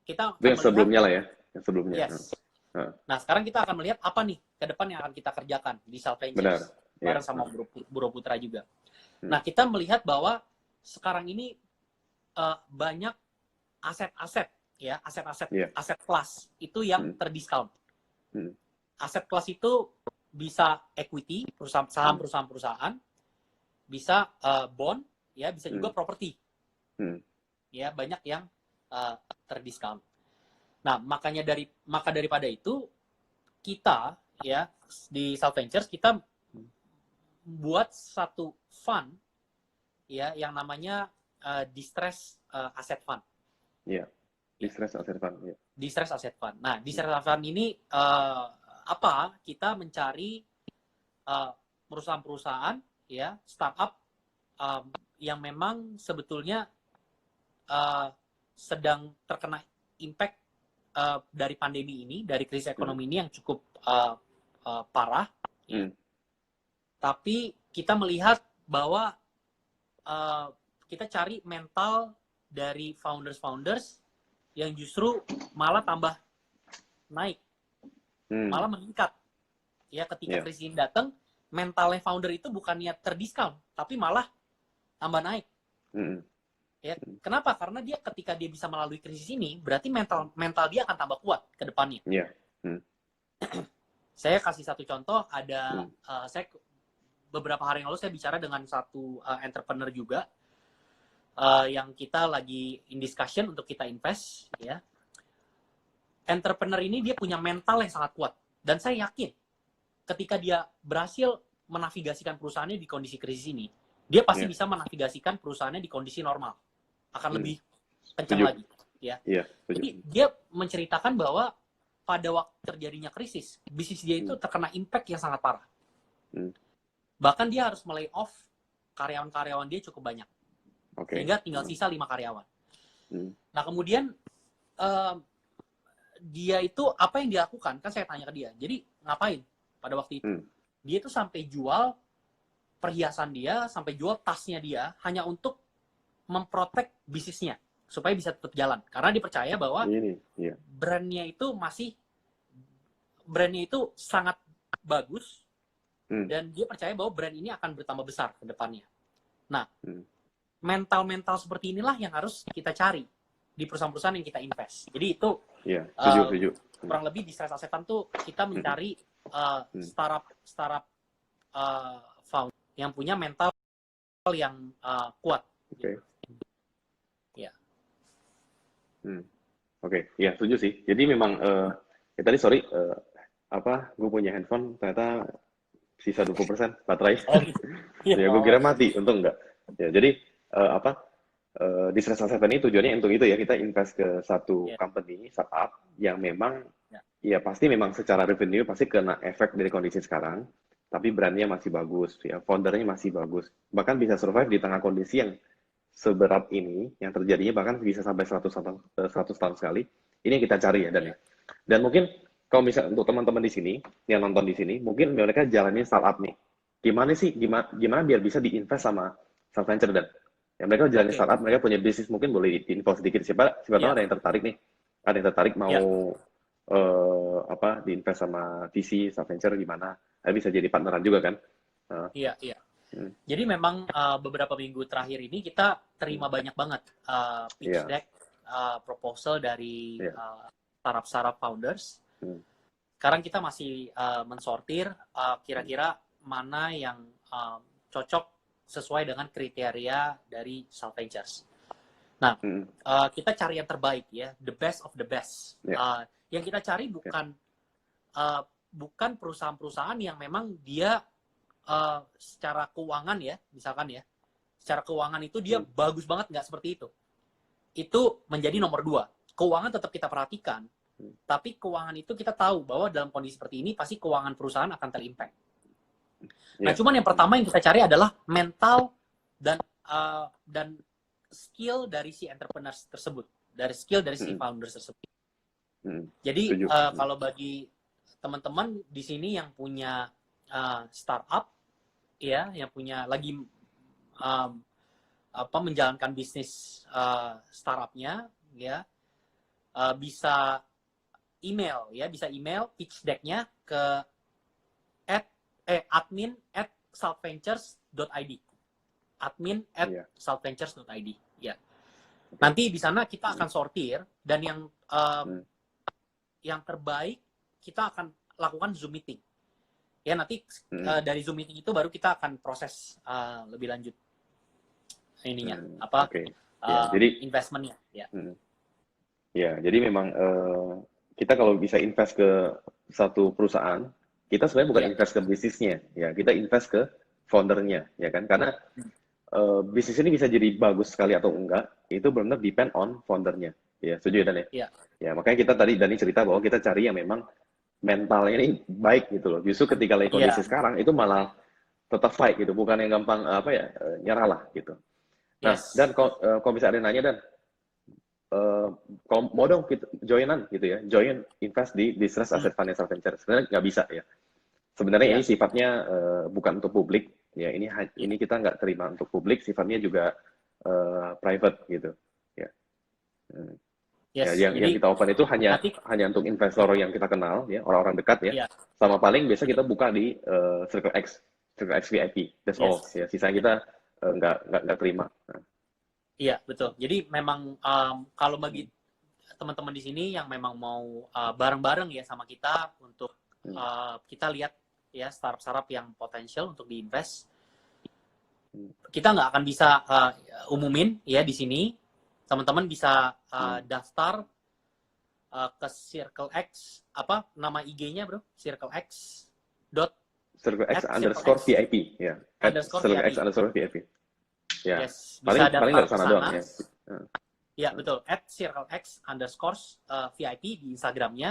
B: kita
A: itu yang sebelumnya lah ya, yang sebelumnya.
B: Yes. Nah, sekarang kita akan melihat apa nih ke depan yang akan kita kerjakan di South Ventures. Bareng sama Bro Putra juga. Nah, kita melihat bahwa sekarang ini banyak aset-aset ya, aset kelas itu yang terdiskon. Aset kelas itu bisa equity, saham-perusahaan, bisa bond, ya, bisa juga properti. Ya, banyak yang terdiskon. Nah, maka daripada itu kita ya di South Ventures kita buat satu fund ya yang namanya distress asset fund.
A: Iya. Distress asset fund. Ya.
B: Distress asset fund. Nah, distress asset fund ini kita mencari perusahaan-perusahaan ya startup yang memang sebetulnya sedang terkena impact dari pandemi ini, dari krisis ekonomi ini yang cukup parah. Tapi kita melihat bahwa kita cari mental dari founders yang justru malah tambah naik, malah meningkat. Ya, ketika krisis ini datang, mentalnya founder itu bukannya terdiskon, tapi malah tambah naik. Ya, kenapa? Karena dia ketika dia bisa melalui krisis ini, berarti mental dia akan tambah kuat ke depannya. Saya kasih satu contoh, ada saya beberapa hari yang lalu saya bicara dengan satu entrepreneur juga yang kita lagi in discussion untuk kita invest, ya. Entrepreneur ini dia punya mental yang sangat kuat, dan saya yakin ketika dia berhasil menavigasikan perusahaannya di kondisi krisis ini, dia pasti bisa menavigasikan perusahaannya di kondisi normal, akan lebih kencang lagi, ya. Jadi dia menceritakan bahwa pada waktu terjadinya krisis, bisnis dia itu terkena impact yang sangat parah. Bahkan dia harus melay off karyawan-karyawan dia cukup banyak, sehingga tinggal sisa 5 karyawan. Nah, kemudian dia itu apa yang dia lakukan? Kan saya tanya ke dia, jadi ngapain pada waktu itu? Dia itu sampai jual perhiasan dia, sampai jual tasnya dia, hanya untuk memprotek bisnisnya supaya bisa tetap jalan, karena dia percaya bahwa brandnya itu sangat bagus, dan dia percaya bahwa brand ini akan bertambah besar ke depannya. Nah, mental seperti inilah yang harus kita cari di perusahaan-perusahaan yang kita invest. Jadi itu kurang lebih di Stress Asset tuh kita mencari startup founder yang punya mental yang kuat.
A: Ya, setuju sih. Jadi memang ya tadi sorry gue punya handphone ternyata sisa 20% baterai. Ya gue kira mati, untung enggak. Ya, jadi di Stress Asset ini tujuannya untuk itu ya, kita invest ke satu company startup yang memang ya pasti memang secara revenue pasti kena efek dari kondisi sekarang, tapi brandnya masih bagus, ya foundernya masih bagus, bahkan bisa survive di tengah kondisi yang seberat ini, yang terjadinya bahkan bisa sampai 100 tahun sekali. Ini yang kita cari ya, dan mungkin kalau misalnya untuk teman-teman di sini yang nonton di sini, mungkin mereka jalanin startup nih, gimana biar bisa diinvest sama venture, dan ya mereka jalanin startup, mereka punya bisnis, mungkin boleh info sedikit, siapa tahu ada yang tertarik nih, ada yang tertarik mau diinvest sama VC, sama venture, gimana? Bisa jadi partneran juga kan?
B: Iya. Jadi memang beberapa minggu terakhir ini kita terima banyak banget pitch deck, proposal dari startup founders. Sekarang kita masih mensortir kira-kira mana yang cocok sesuai dengan kriteria dari Salt Ventures. Nah, kita cari yang terbaik ya, the best of the best. Yang kita cari bukan perusahaan-perusahaan yang memang dia secara keuangan ya, misalkan ya, secara keuangan itu dia bagus banget, nggak seperti itu. Itu menjadi nomor 2. Keuangan tetap kita perhatikan, tapi keuangan itu kita tahu bahwa dalam kondisi seperti ini pasti keuangan perusahaan akan terimpact. Nah, cuman yang pertama yang kita cari adalah mental dan skill dari si entrepreneurs tersebut, dari skill dari si founders tersebut. Jadi kalau bagi teman-teman di sini yang punya startup, ya, yang punya lagi menjalankan bisnis startupnya, ya, bisa email pitch deck-nya ke admin@saltventures.id, admin@saltventures.id, ya. Nanti di sana kita akan sortir, dan yang terbaik kita akan lakukan Zoom meeting. Ya, nanti dari Zoom meeting itu baru kita akan proses lebih lanjut ininya, jadi investmentnya.
A: Ya, jadi memang kita kalau bisa invest ke satu perusahaan, kita sebenarnya bukan invest ke bisnisnya, ya, kita invest ke foundernya, ya kan? Karena bisnis ini bisa jadi bagus sekali atau enggak, itu benar-benar depend on foundernya. Ya, setuju ya, Dan ya? Ya, makanya kita tadi Dani cerita bahwa kita cari yang memang mentalnya ini baik gitu loh. Justru ketika lagi kondisi sekarang itu malah tetap fight gitu, bukan yang gampang nyerah lah gitu. Nah, dan kalau bisa ada yang nanya, Dan, eh, kalau mau dong kita joinan gitu ya, join invest di distressed
B: Hmm.
A: asset financial venture. Sebenarnya nggak bisa ya. Sebenarnya
B: Iya,
A: ini sifatnya bukan untuk publik, ya
B: iya.
A: ini kita nggak terima untuk publik, sifatnya juga private gitu. Ya. Hmm. Ya,
B: Yes.
A: yang
B: Jadi
A: kita open itu hanya
B: nanti
A: hanya untuk investor yang kita kenal, ya orang-orang dekat ya.
B: iya,
A: Sama paling biasa
B: iya.
A: kita buka di Circle X VIP. That's all.
B: Yes.
A: Ya, sisanya kita nggak terima. Nah,
B: Iya, betul. Jadi memang kalau bagi teman-teman di sini yang memang mau bareng-bareng ya sama kita untuk
A: hmm,
B: kita lihat ya startup-startup yang potensial untuk diinvest,
A: hmm,
B: kita nggak akan bisa umumin ya di sini. Teman-teman bisa
A: hmm.
B: daftar ke Circle X, apa nama IG-nya bro? Circle X dot
A: Circle X
B: at Circle
A: underscore
B: X
A: VIP, ya. At
B: underscore
A: Circle X
B: VIP.
A: underscore VIP. Ya,
B: Yes, bisa
A: paling
B: daftar
A: nggak
B: ke
A: sana doang
B: sana.
A: ya. Nah,
B: Ya betul, at Circle X underscore VIP di Instagramnya.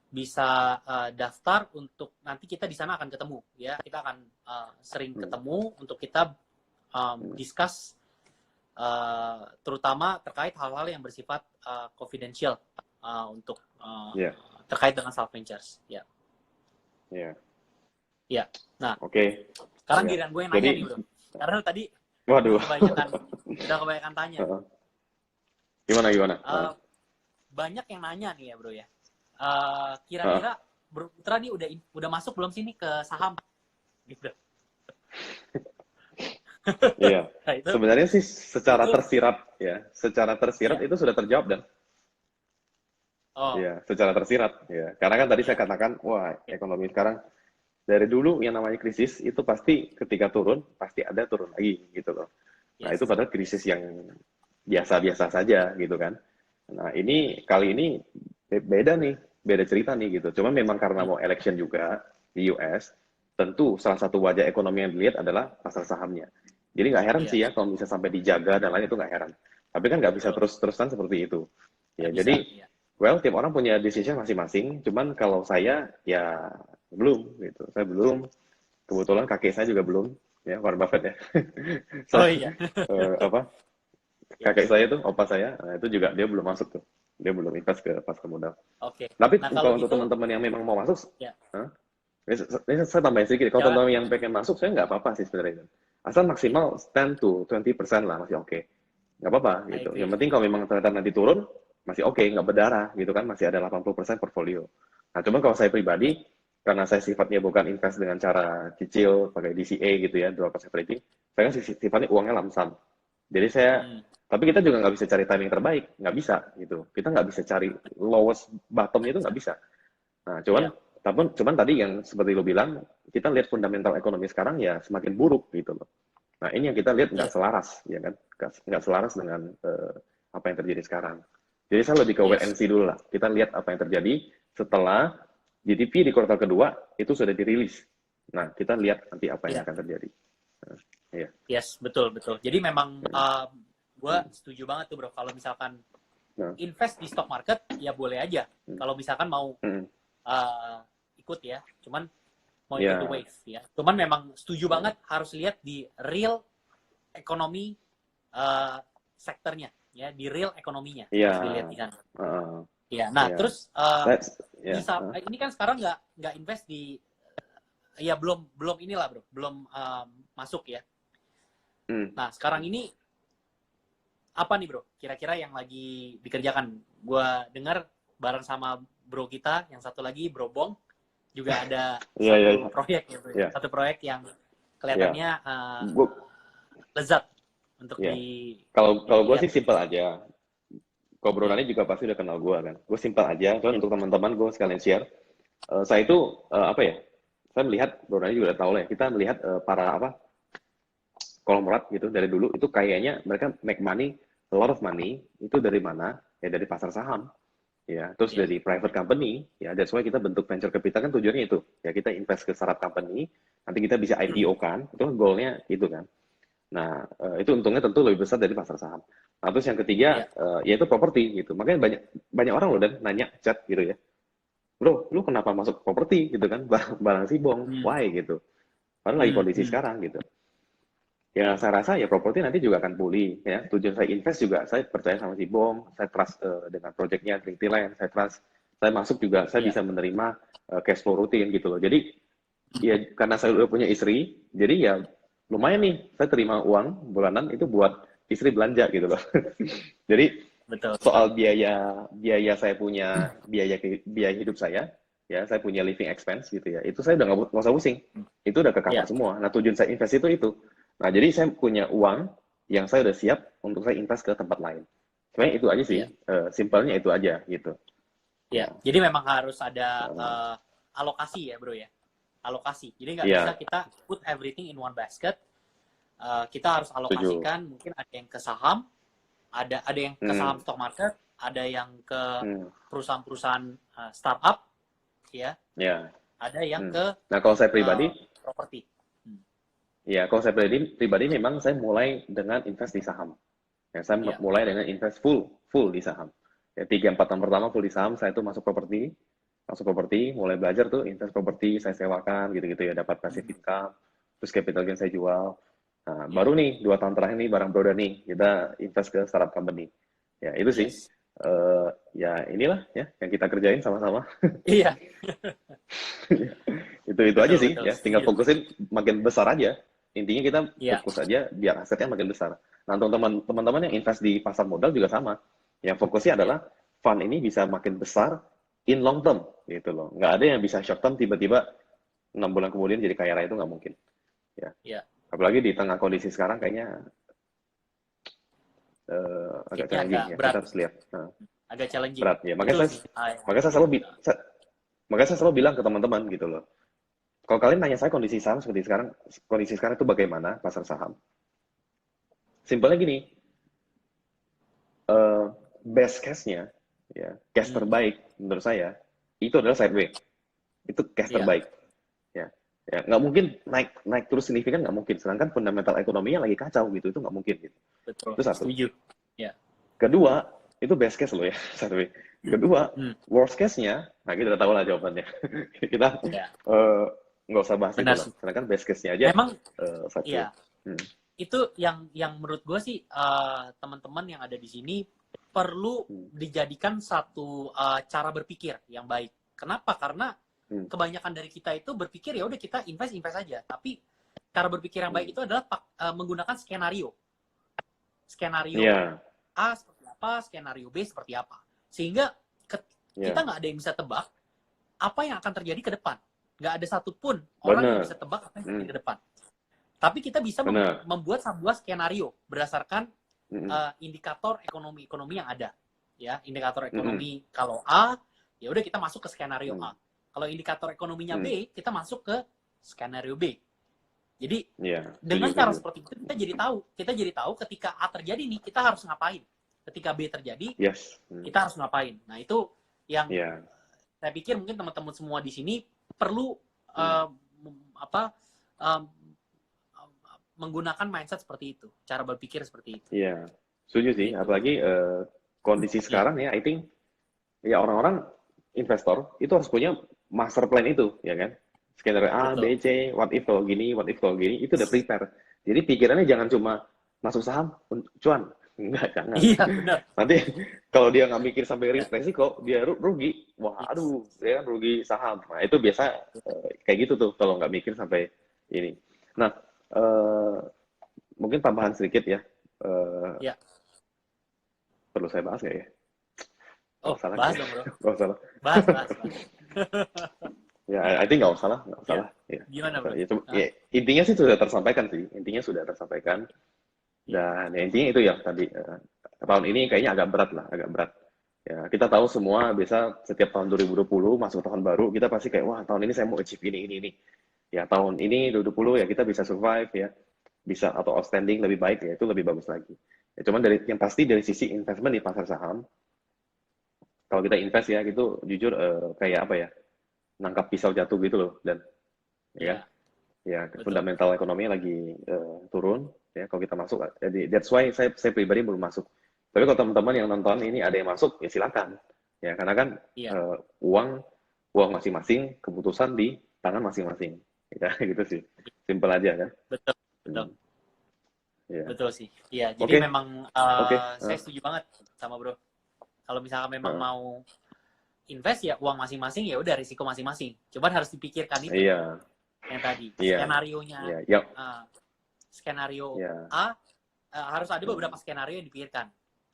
B: Bisa daftar untuk nanti kita di sana akan ketemu ya, kita akan sering
A: hmm,
B: ketemu untuk kita
A: hmm.
B: discuss terutama terkait hal-hal yang bersifat confidential untuk
A: Ya,
B: terkait dengan self ventures ya.
A: ya.
B: Ya, nah
A: Oke.
B: sekarang
A: Ya.
B: giliran gue yang nanya
A: Jadi,
B: nih bro, karena tadi
A: waduh.
B: udah kebanyakan tanya.
A: Heeh. Gimana?
B: Banyak yang nanya nih ya bro ya.
A: Heeh.
B: Kira-kira Bro Putra nih udah masuk belum sini ke saham? Gitu.
A: Iya.
B: Nah, itu
A: Sebenarnya sih secara
B: itu
A: tersirat ya, secara tersirat
B: iya.
A: itu sudah terjawab dan
B: Oh,
A: ya, secara tersirat ya. Karena kan tadi saya
B: iya.
A: katakan, wah,
B: Oke.
A: ekonomi sekarang dari dulu yang namanya krisis itu pasti ketika turun pasti ada turun lagi gitu loh. Nah, itu
B: Yes.
A: padahal krisis
B: Yes.
A: yang biasa-biasa saja gitu kan. Nah, ini kali ini beda nih, beda cerita nih gitu. Cuma memang karena
B: Hmm.
A: mau election juga di US, tentu salah satu wajah ekonomi yang dilihat adalah pasar sahamnya. Jadi nggak heran
B: Iya,
A: sih ya kalau bisa sampai dijaga dan lain itu nggak heran. Tapi kan nggak bisa
B: betul.
A: terus-terusan seperti itu.
B: Nggak
A: Ya,
B: bisa.
A: jadi
B: Iya.
A: well, tiap orang punya decision masing-masing. Cuman kalau saya ya belum gitu. Saya belum. Kebetulan kakek saya juga belum. Ya, Warren Buffett ya.
B: Oh
A: Saya,
B: iya.
A: apa kakek
B: Yes.
A: saya itu, opa saya, nah itu juga dia belum masuk tuh. Dia belum invest ke pasar modal.
B: Oke.
A: Tapi
B: Nah, kalau
A: kalau untuk
B: gitu
A: teman-teman yang memang mau masuk,
B: ya,
A: huh? Ini saya tambahin sedikit. Kalau
B: silakan.
A: teman-teman yang pengen masuk, saya nggak apa-apa sih sebenarnya. Asal
B: Iya,
A: maksimal 10 to 20% lah, masih oke. Nggak apa-apa
B: I
A: gitu. Yang
B: agree.
A: penting kalau memang ternyata nanti turun, masih oke, nggak berdarah gitu kan, masih ada 80% portfolio. Nah, cuman kalau saya
B: Iya.
A: pribadi, karena saya sifatnya bukan invest dengan cara cicil, pakai DCA gitu ya, 2% rating, saya kan sifatnya uangnya lamsam. Jadi saya,
B: Hmm.
A: tapi kita juga nggak bisa cari timing terbaik, nggak bisa gitu. Kita nggak bisa cari lowest bottomnya
B: Nggak
A: itu
B: bisa.
A: nggak bisa. Nah,
B: Iya.
A: cuman tadi yang seperti lo bilang, kita lihat fundamental ekonomi sekarang ya semakin buruk gitu loh. Nah, ini yang kita lihat nggak
B: Iya.
A: selaras, ya kan? Nggak selaras dengan apa yang terjadi sekarang. Jadi saya lebih ke wait
B: Yes.
A: and see dulu lah. Kita lihat apa yang terjadi setelah GDP di kuartal kedua itu sudah dirilis. Nah, kita lihat nanti apa yang
B: Iya.
A: akan terjadi. Nah, iya.
B: Yes, betul, betul. Jadi memang
A: Hmm.
B: gue setuju banget tuh bro. Kalau misalkan
A: Nah,
B: invest di stock market, ya boleh aja.
A: hmm.
B: Kalau misalkan mau
A: Hmm.
B: ikut ya. Cuman mau ikut the
A: Ya,
B: wave ya. Cuman memang setuju
A: ya,
B: banget harus lihat di real ekonomi sektornya ya, di real ekonominya
A: iya,
B: harus dilihat di sana.
A: uh,
B: Ya, nah
A: ya.
B: terus
A: Ya,
B: ini kan sekarang nggak invest di ya belum inilah bro, belum masuk ya.
A: hmm.
B: Nah sekarang ini apa nih bro? Kira-kira yang lagi dikerjakan? Gua dengar bareng sama bro kita, yang satu lagi Bro Bong juga ada
A: Iya, iya,
B: satu
A: iya.
B: proyek ya bro.
A: Ya,
B: Satu proyek yang
A: ya.
B: kelihatannya
A: Gua,
B: lezat untuk
A: ya. Kalau gue
B: dilihat.
A: sih simple aja. Kalau Bro
B: Ya,
A: Nani juga pasti udah kenal gue kan. Gue simple aja. Cuman
B: ya,
A: untuk teman-teman gue sekalian share. Saya itu apa ya? Saya melihat Bro Nani juga udah tahu lah ya. Kita melihat para apa konglomerat gitu dari dulu itu kayaknya mereka make money, a lot of money itu dari mana? Ya dari pasar saham. Ya, terus
B: ya,
A: dari private company, ya that's why kita bentuk venture capital kan tujuannya itu. Ya kita invest ke startup company, nanti kita bisa IPO kan, itu kan goalnya itu kan. Nah, itu untungnya tentu lebih besar dari pasar saham. Nah, terus yang ketiga,
B: ya,
A: yaitu properti gitu. Makanya banyak banyak orang loh dan nanya chat gitu ya, bro, lu kenapa masuk properti gitu kan? Barang sih bong,
B: hmm,
A: why gitu. Padahal lagi
B: hmm,
A: kondisi
B: hmm,
A: sekarang gitu. Ya saya rasa ya properti nanti juga akan pulih ya. Tujuan saya invest juga saya percaya sama si Bong, saya trust dengan proyeknya Trinity Land, saya trust saya masuk juga saya
B: Iya.
A: bisa menerima cash flow rutin gitu loh. Jadi ya karena saya udah punya istri, jadi ya lumayan nih saya terima uang bulanan itu buat istri belanja gitu loh. Jadi
B: Betul, betul.
A: soal biaya biaya saya punya biaya hidup saya ya saya punya living expense gitu ya itu saya udah nggak usah pusing itu udah ke cover
B: Iya,
A: semua. Nah tujuan saya invest itu nah jadi saya punya uang yang saya udah siap untuk saya invest ke tempat lain sebenarnya itu aja sih
B: iya,
A: simpelnya itu aja gitu
B: iya.
A: ya.
B: Jadi memang harus ada
A: Eh,
B: alokasi ya, bro ya. Alokasi. Jadi nggak bisa
A: iya
B: kita put everything in one basket. Kita harus
A: setuju.
B: alokasikan. Mungkin ada yang ke saham, ada yang ke saham
A: Hmm,
B: stock market, ada yang ke
A: hmm,
B: perusahaan-perusahaan startup, ya.
A: ya.
B: Ada yang
A: Hmm.
B: ke
A: Nah kalau saya pribadi
B: properti. Hmm.
A: ya kalau saya pribadi memang saya mulai dengan invest di saham. Ya, saya
B: Ya,
A: mulai dengan invest full di saham. Ya, 3-4 tahun pertama full di saham, saya tuh masuk properti, mulai belajar tuh invest properti, saya sewakan gitu-gitu ya, dapat passive
B: hmm.
A: income, terus capital gain saya jual. Nah,
B: Ya,
A: baru nih 2 tahun terakhir nih barang broda nih, kita invest ke startup company. Ya itu sih,
B: yes.
A: ya inilah ya yang kita kerjain sama-sama.
B: Iya,
A: Itu aja
B: betul,
A: sih
B: betul.
A: ya, tinggal
B: Setuju.
A: fokusin makin besar aja. Intinya kita
B: Iya,
A: fokus aja biar asetnya makin besar. Nah, untuk teman-teman yang invest di pasar modal juga sama. Yang fokusnya
B: iya,
A: adalah fund ini bisa makin besar in long term gitu loh. Nggak ada yang bisa short term tiba-tiba 6 bulan kemudian jadi kaya raya itu nggak mungkin. Ya.
B: iya.
A: Apalagi di tengah kondisi sekarang kayaknya agak
B: Kayaknya
A: challenging
B: agak
A: ya.
B: berat,
A: Kita harus lihat. Nah,
B: agak challenging.
A: berat ya.
B: Betul sih.
A: Makanya saya selalu makanya saya selalu bilang ke teman-teman gitu loh. Kalau kalian nanya saya kondisi sekarang itu bagaimana pasar saham? Simpelnya gini, eh, best case-nya, ya, cash
B: Hmm,
A: terbaik menurut saya itu adalah sideways. Itu cash
B: iya,
A: terbaik. Ya, ya nggak mungkin naik naik terus signifikan nggak mungkin. Sedangkan fundamental ekonominya lagi kacau gitu, itu nggak mungkin gitu.
B: betul.
A: Itu satu.
B: Setuju. Ya.
A: Kedua, itu best case loh ya, sideways. Kedua,
B: Hmm,
A: worst case-nya, nah kita udah tahu lah jawabannya. Kita
B: ya.
A: eh, nggak usah bahas itu
B: Benar
A: lah.
B: sih.
A: Sedangkan best case-nya aja
B: Memang,
A: sideways.
B: ya.
A: Hmm.
B: Itu yang menurut gue sih teman-teman yang ada di sini perlu
A: Hmm.
B: dijadikan satu cara berpikir yang baik. Kenapa? Karena
A: Hmm.
B: kebanyakan dari kita itu berpikir ya udah kita invest aja. Tapi cara berpikir yang baik
A: Hmm.
B: itu adalah menggunakan skenario. Skenario
A: Iya,
B: A seperti apa, skenario B seperti apa. Sehingga kita
A: iya,
B: nggak ada yang bisa tebak apa yang akan terjadi ke depan. Nggak ada satupun orang yang bisa
A: benar.
B: tebak apa yang terjadi
A: Hmm.
B: ke depan. Tapi kita bisa
A: Benar.
B: membuat sebuah skenario berdasarkan
A: Mm-mm.
B: indikator ekonomi yang ada. Ya, indikator
A: Mm-mm.
B: ekonomi kalau A, ya udah kita masuk ke skenario
A: Mm.
B: A. Kalau indikator ekonominya
A: Mm.
B: B, kita masuk ke skenario B. Jadi
A: Iya, setuju,
B: dengan cara
A: setuju.
B: seperti itu kita jadi tahu ketika A terjadi nih kita harus ngapain. Ketika B terjadi
A: Yes. Mm.
B: kita harus ngapain. Nah, itu yang
A: Iya.
B: saya pikir mungkin teman-teman semua di sini perlu
A: Mm.
B: apa um, menggunakan mindset seperti itu, cara berpikir seperti itu.
A: Iya, setuju sih.
B: Gitu.
A: Apalagi kondisi
B: Iya,
A: sekarang ya, I think ya orang-orang investor itu harus punya master plan itu, ya kan? Skenario A,
B: betul.
A: B, C, what if kalau gini, itu udah prepare. Jadi pikirannya jangan cuma masuk saham, cuan. Enggak, jangan.
B: Iya, benar.
A: Nanti kalau dia nggak mikir sampai
B: Ya,
A: resiko, dia rugi. Wah,
B: yes.
A: aduh, dia kan rugi saham. Nah, itu biasa kayak gitu tuh kalau nggak mikir sampai ini. Nah, eh, mungkin tambahan sedikit ya. Eh,
B: Ya.
A: perlu saya bahas nggak ya? Nggak
B: Oh,
A: usah lagi
B: bahas
A: ya.
B: dong, bro.
A: Nggak usah lah.
B: Bahas.
A: Ya, I think nggak usah lah. Nggak usah
B: Ya.
A: lah. Ya, nggak
B: Gimana,
A: usah.
B: bro?
A: Ya,
B: Hah?
A: intinya sih sudah tersampaikan sih. Intinya sudah tersampaikan.
B: Ya.
A: Dan ya, intinya itu ya tadi. Tahun ini kayaknya agak berat lah. Agak berat. Ya, kita tahu semua biasa setiap tahun 2020 masuk tahun baru, kita pasti kayak, wah tahun ini saya mau achieve ini. Ya, tahun ini 2020 ya kita bisa survive ya. Bisa atau outstanding lebih baik ya, itu lebih bagus lagi. Ya, cuman yang pasti dari sisi investment di pasar saham, kalau kita invest ya gitu jujur kayak apa ya nangkap pisau jatuh gitu loh dan ya kan
B: Ya,
A: ya
B: betul.
A: fundamental ekonominya lagi turun ya kalau kita masuk jadi that's why saya pribadi belum masuk tapi kalau teman-teman yang nonton ini ada yang masuk ya silakan ya karena kan
B: Iya,
A: eh, uang uang masing-masing keputusan di tangan masing-masing ya gitu sih simpel aja kan.
B: betul, betul.
A: Hmm. Iya.
B: Betul sih. Iya,
A: Oke,
B: jadi memang
A: oke.
B: saya setuju banget sama Bro. Kalau misalkan memang
A: Heeh.
B: mau invest ya uang masing-masing, ya udah risiko masing-masing. Cuman harus dipikirkan itu
A: Iya,
B: yang tadi
A: iya,
B: skenarionya,
A: iya, ya,
B: uh, skenario
A: iya,
B: A, harus ada beberapa
A: hmm,
B: skenario yang dipikirkan.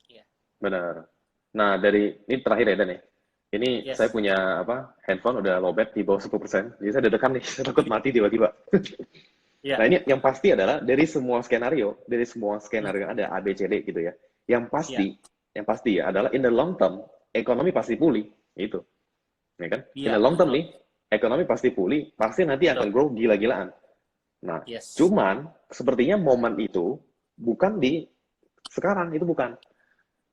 B: Iya.
A: benar. Nah, dari ini terakhir ya Dan ya. Ini saya
B: Yes.
A: punya apa? Handphone udah lowbat di bawah 10%. Jadi saya deg-degan nih, saya takut mati tiba-tiba. Nah,
B: Iya.
A: ini yang pasti adalah dari semua
B: Hmm.
A: skenario yang ada A, B, C, D gitu ya. Yang
B: Iya.
A: pasti, yang pasti ya adalah in the long term ekonomi pasti pulih, itu, ya kan? In
B: Iya,
A: the long term
B: betul.
A: nih, ekonomi pasti pulih, pasti nanti
B: Betul.
A: akan grow gila-gilaan. Nah,
B: Yes.
A: cuman sepertinya momen itu bukan di sekarang, itu bukan.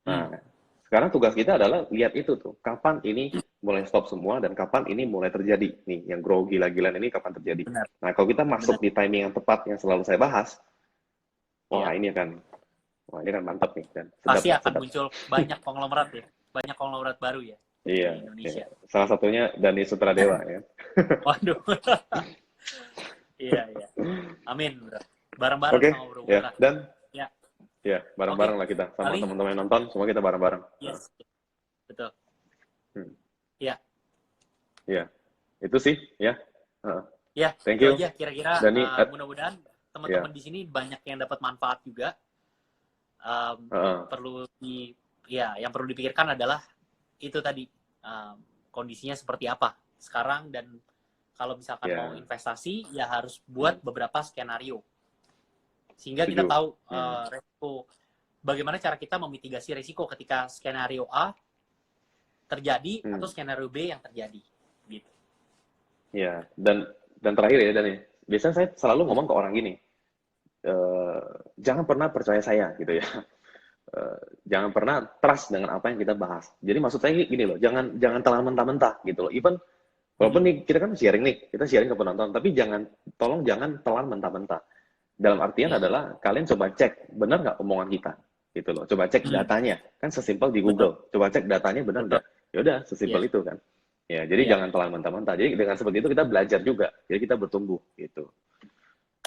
B: Hmm.
A: Nah, sekarang tugas kita adalah lihat itu tuh, kapan ini mulai stop semua dan kapan ini mulai terjadi nih, yang grow gila-gilaan ini kapan terjadi.
B: Benar.
A: Nah, kalau kita masuk
B: Benar.
A: di timing yang tepat yang selalu saya bahas, wah
B: Iya.
A: ini kan, wah ini kan mantap nih dan sedap
B: Pasti
A: lah,
B: akan
A: sedap.
B: muncul banyak konglomerat ya. Banyak konglomerat baru ya
A: Iya,
B: di
A: iya.
B: Indonesia.
A: Salah satunya Dani Sutradewa ya.
B: Waduh. Iya, iya. Amin, Bro. Bareng-bareng
A: Oke,
B: sama Bro
A: ya
B: Putra.
A: dan
B: Ya.
A: ya bareng-bareng
B: Oke.
A: lah kita sama
B: Paling
A: teman-teman yang nonton, semua kita bareng-bareng. Nah,
B: yes. Betul.
A: hmm,
B: Ya.
A: ya, itu sih ya. Heeh.
B: Ya,
A: Thank
B: itu
A: you,
B: aja kira-kira,
A: Dani.
B: mudah-mudahan
A: Ya,
B: teman-teman di sini banyak yang dapat manfaat juga.
A: heeh,
B: Perlu di ya, yang perlu dipikirkan adalah itu tadi, kondisinya seperti apa sekarang, dan kalau misalkan mau
A: ya,
B: investasi ya harus
A: hmm,
B: buat beberapa skenario sehingga kita
A: setuju.
B: tahu
A: Hmm,
B: resiko, bagaimana cara kita memitigasi risiko ketika skenario A terjadi atau
A: hmm.
B: skenario B yang terjadi gitu.
A: Ya, dan terakhir ya Dani. Biasanya saya selalu ngomong ke orang gini, eh, jangan pernah percaya saya gitu ya. Eh, jangan pernah trust dengan apa yang kita bahas. Jadi maksud saya gini loh, jangan jangan telan mentah-mentah gitu loh. Even walaupun
B: Mhm.
A: nih kita kan sharing nih, kita sharing ke penonton, tapi tolong jangan telan mentah-mentah. Dalam artian
B: Iya.
A: adalah kalian coba cek benar nggak omongan kita, gitu loh. Coba cek
B: Hmm.
A: datanya, kan sesimpel di
B: Betul.
A: Google. Coba cek datanya benar
B: Betul.
A: nggak? Ya udah,
B: Iya.
A: sesimpel itu kan. Ya, jadi
B: Iya.
A: jangan telan mentah-mentah. Jadi dengan seperti itu kita belajar juga. Jadi kita bertumbuh gitu.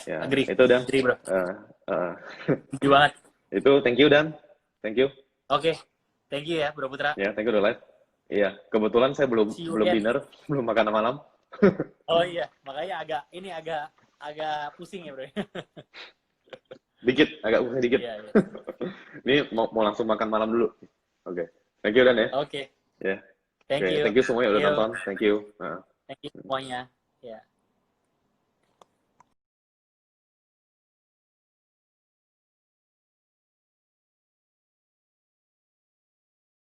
A: Ya,
B: Agree.
A: itu Dan.
B: Agree, Bro.
A: Eh, eh,
B: Setuju banget.
A: itu thank you Dan. Thank you.
B: Oke. Thank you ya, Bro Putra.
A: Ya, thank you udah live. Iya, kebetulan saya belum
B: See you
A: belum
B: again.
A: dinner, belum makan malam.
B: Oh iya, makanya agak agak pusing ya, Bro.
A: Dikit, agak pusing dikit.
B: Iya, iya.
A: Ini mau langsung makan malam dulu. Oke. Thank you Dan ya.
B: Oke.
A: Ya.
B: Thank
A: Oke,
B: you.
A: thank you semuanya udah
B: Yo,
A: nonton. Thank you. Nah.
B: thank you semuanya. Ya.